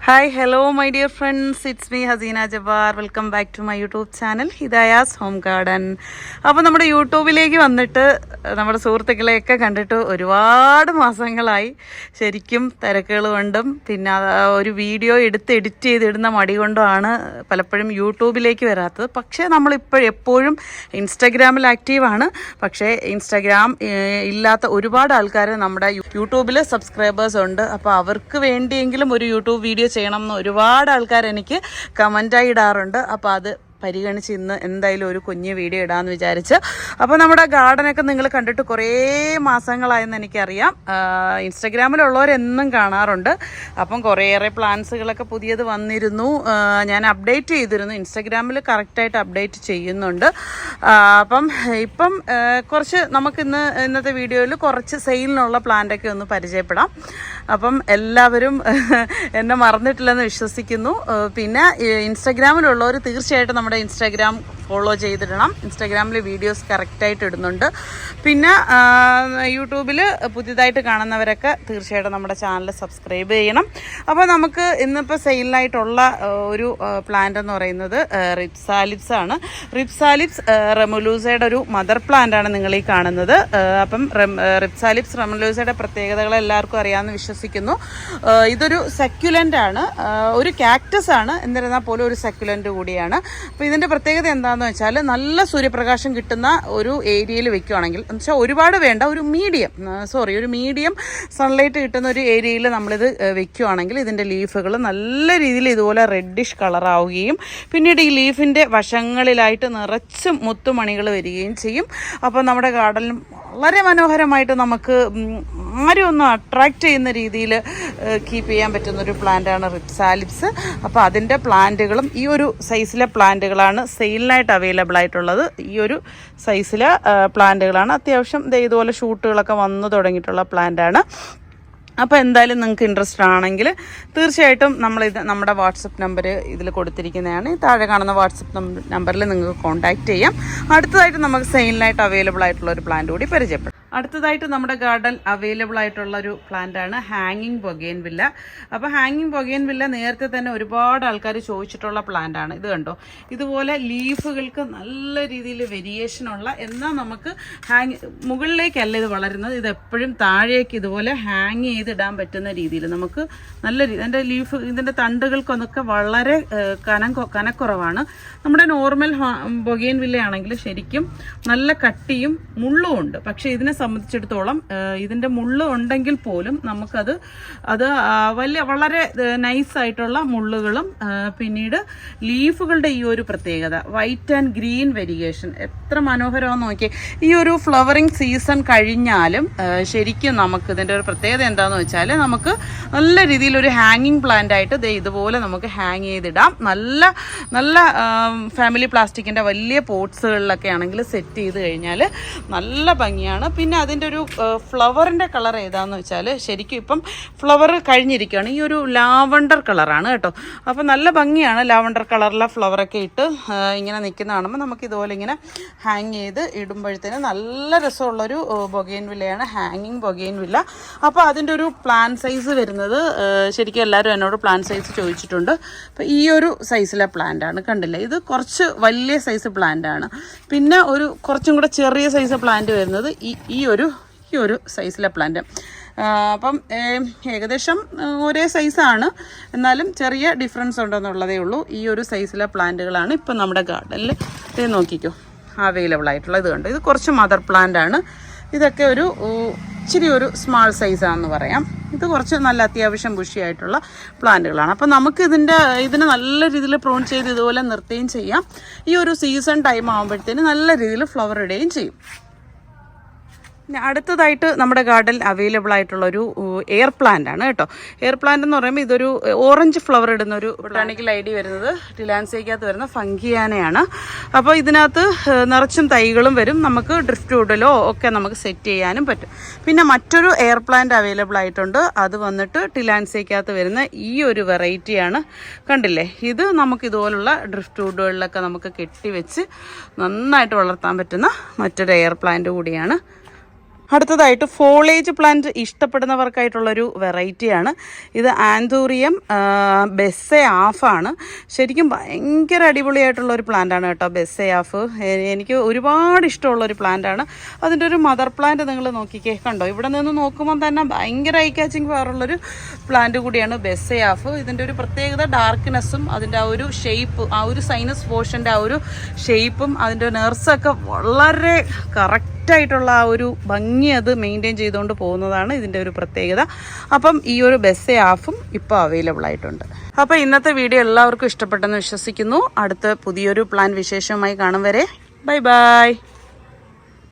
Hi, hello my dear friends, it's me Hazina Jabbar. Welcome back to my YouTube channel Hidaya's Home Garden. അപ്പോൾ നമ്മുടെ യൂട്യൂബിലേക്ക് വന്നിട്ട് നമ്മുടെ സുഹൃത്തുക്കളെയൊക്കെ കണ്ടിട്ട് ഒരുപാട് മാസങ്ങളായി. ശരിക്കും തിരക്കുകൾ കൊണ്ടും പിന്നെ ഒരു വീഡിയോ എഡിറ്റ് ചെയ്തിടുന്ന മടി കൊണ്ടുമാണ് പലപ്പോഴും യൂട്യൂബിലേക്ക് വരാത്തത്. പക്ഷേ നമ്മളിപ്പോൾ എപ്പോഴും ഇൻസ്റ്റാഗ്രാമിൽ ആക്റ്റീവാണ്. പക്ഷേ ഇൻസ്റ്റാഗ്രാം ഇല്ലാത്ത ഒരുപാട് ആൾക്കാർ നമ്മുടെ യൂട്യൂബിൽ സബ്സ്ക്രൈബേഴ്സ് ഉണ്ട്. അപ്പോൾ അവർക്ക് വേണ്ടിയെങ്കിലും ഒരു യൂട്യൂബ് വീഡിയോ ചെയ്യണം എന്ന് ഒരുപാട് ആൾക്കാർ എനിക്ക് കമൻറ്റായി ഇടാറുണ്ട്. അപ്പോൾ അത് പരിഗണിച്ച് ഇന്ന് എന്തായാലും ഒരു കുഞ്ഞ് വീഡിയോ ഇടാമെന്ന് വിചാരിച്ച്. അപ്പോൾ നമ്മുടെ ഗാർഡനൊക്കെ നിങ്ങൾ കണ്ടിട്ട് കുറേ മാസങ്ങളായെന്ന് എനിക്കറിയാം. ഇൻസ്റ്റഗ്രാമിലുള്ളവരെന്നും കാണാറുണ്ട്. അപ്പം കുറേയേറെ പ്ലാന്റ്സുകളൊക്കെ പുതിയത് വന്നിരുന്നു. ഞാൻ അപ്ഡേറ്റ് ചെയ്തിരുന്നു. ഇൻസ്റ്റഗ്രാമിൽ കറക്റ്റായിട്ട് അപ്ഡേറ്റ് ചെയ്യുന്നുണ്ട്. അപ്പം ഇപ്പം കുറച്ച് ഇന്നത്തെ വീഡിയോയിൽ കുറച്ച് സെയിലിനുള്ള പ്ലാന്റൊക്കെ ഒന്ന് പരിചയപ്പെടാം. അപ്പം എല്ലാവരും എന്നെ മറന്നിട്ടില്ലെന്ന് വിശ്വസിക്കുന്നു. പിന്നെ ഇൻസ്റ്റഗ്രാമിലുള്ളവർ തീർച്ചയായിട്ടും നമ്മുടെ ഇൻസ്റ്റാഗ്രാം ഫോളോ ചെയ്തിടണം. ഇൻസ്റ്റാഗ്രാമിൽ വീഡിയോസ് കറക്റ്റായിട്ട് ഇടുന്നുണ്ട്. പിന്നെ യൂട്യൂബിൽ പുതിയതായിട്ട് കാണുന്നവരൊക്കെ തീർച്ചയായിട്ടും നമ്മുടെ ചാനൽ സബ്സ്ക്രൈബ് ചെയ്യണം. അപ്പോൾ നമുക്ക് ഇന്നിപ്പോൾ സെയിലായിട്ടുള്ള ഒരു പ്ലാന്റ് എന്ന് പറയുന്നത് റിപ്സാലിപ്സ് ആണ്. റിപ്സാലിപ്സ് റെമുലൂസയുടെ ഒരു മദർ പ്ലാന്റ് ആണ് നിങ്ങൾ ഈ കാണുന്നത്. അപ്പം റിപ്സാലിപ്സ് റെമുലൂസയുടെ പ്രത്യേകതകൾ എല്ലാവർക്കും അറിയാമെന്ന് വിശ്വസിക്കുന്നു. ഇതൊരു സക്യുലൻ്റ് ആണ്, ഒരു കാക്ടസ് ആണ്, എന്നിരുന്നാൽ പോലും ഒരു സക്യുലൻ്റ് കൂടിയാണ്. അപ്പോൾ ഇതിൻ്റെ പ്രത്യേകത എന്താണെന്ന് വെച്ചാൽ നല്ല സൂര്യപ്രകാശം കിട്ടുന്ന ഒരു ഏരിയയിൽ വെക്കുകയാണെങ്കിൽ, എന്ന് വെച്ചാൽ ഒരുപാട് വേണ്ട, ഒരു മീഡിയം സൺലൈറ്റ് കിട്ടുന്ന ഒരു ഏരിയയിൽ നമ്മളിത് വെക്കുകയാണെങ്കിൽ ഇതിൻ്റെ ലീഫുകൾ നല്ല രീതിയിൽ ഇതുപോലെ റെഡിഷ് കളറാവുകയും പിന്നീട് ഈ ലീഫിൻ്റെ വശങ്ങളിലായിട്ട് നിറച്ച് മുത്തുമണികൾ വരികയും ചെയ്യും. അപ്പോൾ നമ്മുടെ ഗാർഡനിൽ വളരെ മനോഹരമായിട്ട് നമുക്ക് ആരും ഒന്ന് അട്രാക്റ്റ് ചെയ്യുന്ന രീതിയിൽ കീപ്പ് ചെയ്യാൻ പറ്റുന്നൊരു പ്ലാന്റാണ് റിപ്സാലിപ്സ്. അപ്പോൾ അതിൻ്റെ പ്ലാന്റുകളും ഈ ഒരു സൈസിലെ പ്ലാന്റുകളാണ് സെയിലിനായിട്ട് അവൈലബിൾ ആയിട്ടുള്ളത്. ഈ ഒരു സൈസിലെ പ്ലാന്റുകളാണ്. അത്യാവശ്യം ഇതുപോലെ ഷൂട്ടുകളൊക്കെ വന്നു തുടങ്ങിയിട്ടുള്ള പ്ലാന്റാണ്. അപ്പോൾ എന്തായാലും നിങ്ങൾക്ക് ഇൻട്രസ്റ്റ് ആണെങ്കിൽ തീർച്ചയായിട്ടും നമ്മുടെ വാട്സപ്പ് നമ്പർ ഇതിൽ കൊടുത്തിരിക്കുന്നതാണ്. താഴെ കാണുന്ന വാട്സപ്പ് നമ്പറിൽ നിങ്ങൾക്ക് കോൺടാക്റ്റ് ചെയ്യാം. അടുത്തതായിട്ട് നമുക്ക് സെയിലിനായിട്ട് അവൈലബിൾ ആയിട്ടുള്ള ഒരു പ്ലാന്റ് കൂടി പരിചയപ്പെടാം. അടുത്തതായിട്ട് നമ്മുടെ ഗാർഡൻ അവൈലബിൾ ആയിട്ടുള്ള ഒരു പ്ലാന്റാണ് ഹാങ്ങിങ് ബൊഗെയിൻവില്ല. അപ്പോൾ ഹാങ്ങിങ് ബൊഗെയിൻവില്ല നേരത്തെ തന്നെ ഒരുപാട് ആൾക്കാർ ചോദിച്ചിട്ടുള്ള പ്ലാന്റാണ്. ഇത് കണ്ടോ, ഇതുപോലെ ലീഫുകൾക്ക് നല്ല രീതിയിൽ വേരിയേഷനുള്ള, എന്നാൽ നമുക്ക് മുകളിലേക്കല്ല ഇത് വളരുന്നത്, ഇത് എപ്പോഴും താഴേക്ക് ഇതുപോലെ ഹാങ് ചെയ്തിടാൻ പറ്റുന്ന രീതിയിൽ നമുക്ക് നല്ല ഇതിൻ്റെ തണ്ടുകൾക്കൊന്നൊക്കെ വളരെ കനക്കുറവാണ്. നമ്മുടെ നോർമൽ ബൊഗെയിൻവില്ല ആണെങ്കിൽ ശരിക്കും നല്ല കട്ടിയും മുള്ളും ഉണ്ട്. പക്ഷേ ഇതിനെ സംബന്ധിച്ചിടത്തോളം ഇതിൻ്റെ മുള്ള് ഉണ്ടെങ്കിൽ പോലും നമുക്കത് വളരെ നൈസായിട്ടുള്ള മുള്ളുകളും പിന്നീട് ലീഫുകളുടെ ഈ ഒരു പ്രത്യേകത വൈറ്റ് ആൻഡ് ഗ്രീൻ വേരിയേഷൻ എത്ര മനോഹരമാണെന്ന് നോക്കിയേ. ഈ ഒരു ഫ്ലവറിങ് സീസൺ കഴിഞ്ഞാലും ശരിക്കും നമുക്ക് ഇതിൻ്റെ ഒരു പ്രത്യേകത എന്താണെന്ന് വെച്ചാൽ നമുക്ക് നല്ല രീതിയിൽ ഒരു ഹാങ്ങിങ് പ്ലാന്റ് ആയിട്ട് ഇതുപോലെ നമുക്ക് ഹാങ് ചെയ്തിടാം. നല്ല ഫാമിലി പ്ലാസ്റ്റിക്കിൻ്റെ വലിയ പോട്ട്സുകളിലൊക്കെ ആണെങ്കിൽ സെറ്റ് ചെയ്ത് കഴിഞ്ഞാൽ നല്ല ഭംഗിയാണ്. പിന്നെ അതിൻ്റെ ഒരു ഫ്ലവറിൻ്റെ കളർ ഏതാണെന്ന് വെച്ചാൽ ശരിക്കും ഇപ്പം ഫ്ലവർ കഴിഞ്ഞിരിക്കുകയാണ്. ഈ ഒരു ലാവണ്ടർ കളറാണ് കേട്ടോ. അപ്പോൾ നല്ല ഭംഗിയാണ്. ലാവണ്ടർ കളറിലെ ഫ്ലവറൊക്കെ ഇട്ട് ഇങ്ങനെ നിൽക്കുന്ന കാണുമ്പോൾ നമുക്ക് ഇതുപോലെ ഇങ്ങനെ ഹാങ് ചെയ്ത് ഇടുമ്പോഴത്തേന് നല്ല രസമുള്ളൊരു ബൊഗെയിൻവില്ലയാണ് ഹാങ്ങിങ് ബൊഗെയിൻവില്ല. അപ്പോൾ അതിൻ്റെ ഒരു പ്ലാൻ സൈസ് വരുന്നത് ശരിക്കും എല്ലാവരും എന്നോട് പ്ലാൻ സൈസ് ചോദിച്ചിട്ടുണ്ട്. അപ്പോൾ ഈ ഒരു സൈസിലെ പ്ലാന്റാണ്, കണ്ടില്ലേ, ഇത് കുറച്ച് വലിയ സൈസ് പ്ലാന്റാണ്. പിന്നെ ഒരു കുറച്ചും കൂടെ ചെറിയ സൈസ് പ്ലാന്റ് വരുന്നത് ഈ ഒരു സൈസിലെ പ്ലാന്റ്. അപ്പം ഏകദേശം ഒരേ സൈസാണ്, എന്നാലും ചെറിയ ഡിഫറൻസ് ഉണ്ടെന്നുള്ളതേ ഉള്ളൂ. ഈ ഒരു സൈസിലെ പ്ലാന്റുകളാണ് ഇപ്പം നമ്മുടെ ഗാർഡനിൽ നോക്കിക്കോ അവൈലബിൾ ആയിട്ടുള്ളത്. ഇത് കണ്ടോ, ഇത് കുറച്ച് മദർ പ്ലാന്റ് ആണ്. ഇതൊക്കെ ഇച്ചിരി ഒരു സ്മാൾ സൈസാണെന്ന് പറയാം. ഇത് കുറച്ച് നല്ല അത്യാവശ്യം ബുഷിയായിട്ടുള്ള പ്ലാന്റുകളാണ്. അപ്പോൾ നമുക്ക് ഇതിനെ നല്ല രീതിയിൽ പ്രൂൺ ചെയ്ത് ഇതുപോലെ നിർത്തുകയും ചെയ്യാം. ഈ ഒരു സീസൺ ടൈം ആകുമ്പോഴത്തേന് നല്ല രീതിയിൽ ഫ്ലവർ ഇടുകയും ചെയ്യും. അടുത്തതായിട്ട് നമ്മുടെ ഗാർഡനിൽ അവൈലബിൾ ആയിട്ടുള്ളൊരു എയർ പ്ലാന്റ് ആണ് കേട്ടോ. എയർ പ്ലാന്റ് എന്ന് പറയുമ്പോൾ ഇതൊരു ഓറഞ്ച് ഫ്ലവർ ഇടുന്ന ഒരു ബൊട്ടാണിക്കൽ ഐഡി വരുന്നത് ടിലാൻസിയക്കകത്ത് വരുന്ന ഫംഗിയാനയാണ്. അപ്പോൾ ഇതിനകത്ത് നിറച്ചും തൈകളും വരും. നമുക്ക് ഡ്രിഫ്റ്റ് വുഡിലോ ഒക്കെ നമുക്ക് സെറ്റ് ചെയ്യാനും പറ്റും. പിന്നെ മറ്റൊരു എയർ പ്ലാന്റ് അവൈലബിൾ ആയിട്ടുണ്ട്. അത് വന്നിട്ട് ടിലാൻസിയക്കകത്ത് വരുന്ന ഈ ഒരു വെറൈറ്റിയാണ്. കണ്ടില്ലേ, ഇത് നമുക്ക് ഇതുപോലുള്ള ഡ്രിഫ്റ്റ് വുഡുകളിലൊക്കെ നമുക്ക് കെട്ടിവെച്ച് നന്നായിട്ട് വളർത്താൻ പറ്റുന്ന മറ്റൊരു എയർ പ്ലാന്റ് കൂടിയാണ്. അടുത്തതായിട്ട് ഫോളേജ് പ്ലാന്റ് ഇഷ്ടപ്പെടുന്നവർക്കായിട്ടുള്ളൊരു വെറൈറ്റിയാണ്. ഇത് ആന്തൂറിയം ബെസ്സെ ആഫാണ്. ശരിക്കും ഭയങ്കര അടിപൊളിയായിട്ടുള്ളൊരു പ്ലാന്റാണ് കേട്ടോ ബെസ്സെ ആഫ്. എനിക്ക് ഒരുപാട് ഇഷ്ടമുള്ളൊരു പ്ലാന്റാണ്. അതിൻ്റെ ഒരു മദർ പ്ലാന്റ് നിങ്ങൾ നോക്കിക്കേ, കണ്ടോ? ഇവിടെ നിന്ന് നോക്കുമ്പോൾ തന്നെ ഭയങ്കര ഐ കാച്ചിങ് പവറുള്ളൊരു പ്ലാന്റ് കൂടിയാണ് ബെസ്സെ ആഫ്. ഇതിൻ്റെ ഒരു പ്രത്യേകത ഡാർക്ക്നെസ്സും അതിൻ്റെ ആ ഒരു ഷേപ്പ്, ആ ഒരു സൈനസ് പോർഷൻ്റെ ആ ഒരു ഷേപ്പും അതിൻ്റെ നെർസൊക്കെ വളരെ കറക്റ്റായിട്ടുള്ള ആ ഒരു ഭംഗി അത് മെയിൻറ്റെയിൻ ചെയ്തുകൊണ്ട് പോകുന്നതാണ് ഇതിൻ്റെ ഒരു പ്രത്യേകത. അപ്പം ഈ ഒരു ബെസ്സെ ആഫും ഇപ്പോൾ അവൈലബിൾ ആയിട്ടുണ്ട്. അപ്പോൾ ഇന്നത്തെ വീഡിയോ എല്ലാവർക്കും ഇഷ്ടപ്പെട്ടെന്ന് വിശ്വസിക്കുന്നു. അടുത്ത പുതിയൊരു പ്ലാൻ വിശേഷവുമായി കാണും വരെ ബൈ ബൈ.